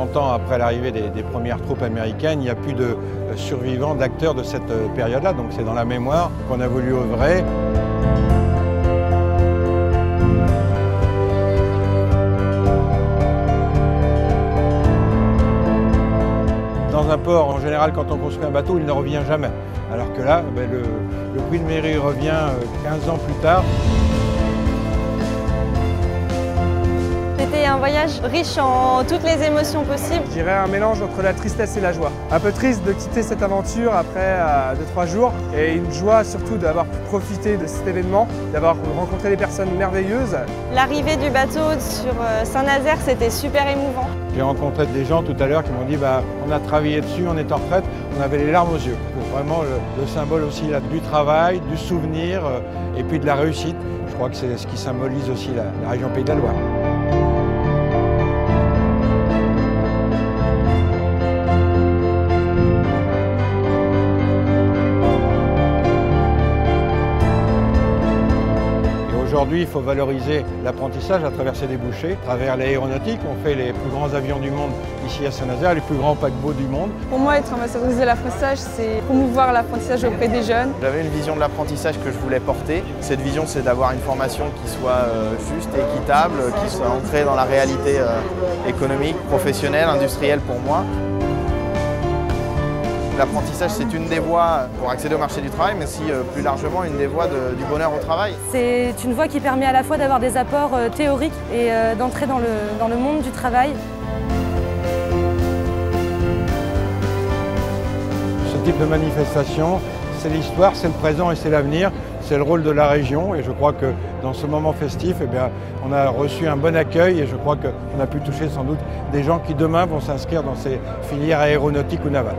50 ans après l'arrivée des premières troupes américaines, il n'y a plus de survivants, d'acteurs de cette période-là. Donc c'est dans la mémoire qu'on a voulu œuvrer. Dans un port, en général, quand on construit un bateau, il ne revient jamais. Alors que là, le prix de mairie revient 15 ans plus tard. C'était un voyage riche en toutes les émotions possibles. Je dirais un mélange entre la tristesse et la joie. Un peu triste de quitter cette aventure après 2-3 jours et une joie surtout d'avoir pu profiter de cet événement, d'avoir rencontré des personnes merveilleuses. L'arrivée du bateau sur Saint-Nazaire, c'était super émouvant. J'ai rencontré des gens tout à l'heure qui m'ont dit on a travaillé dessus, on est en retraite, on avait les larmes aux yeux. C'est vraiment le symbole aussi là, du travail, du souvenir et puis de la réussite. Je crois que c'est ce qui symbolise aussi la région Pays de la Loire. Aujourd'hui, il faut valoriser l'apprentissage à travers ces débouchés, à travers l'aéronautique. On fait les plus grands avions du monde ici à Saint-Nazaire, les plus grands paquebots du monde. Pour moi, être ambassadrice de l'apprentissage, c'est promouvoir l'apprentissage auprès des jeunes. J'avais une vision de l'apprentissage que je voulais porter. Cette vision, c'est d'avoir une formation qui soit juste, équitable, qui soit ancrée dans la réalité économique, professionnelle, industrielle pour moi. L'apprentissage, c'est une des voies pour accéder au marché du travail, mais aussi plus largement une des voies du bonheur au travail. C'est une voie qui permet à la fois d'avoir des apports théoriques et d'entrer dans le monde du travail. Ce type de manifestation, c'est l'histoire, c'est le présent et c'est l'avenir. C'est le rôle de la région et je crois que dans ce moment festif, on a reçu un bon accueil et je crois qu'on a pu toucher sans doute des gens qui demain vont s'inscrire dans ces filières aéronautiques ou navales.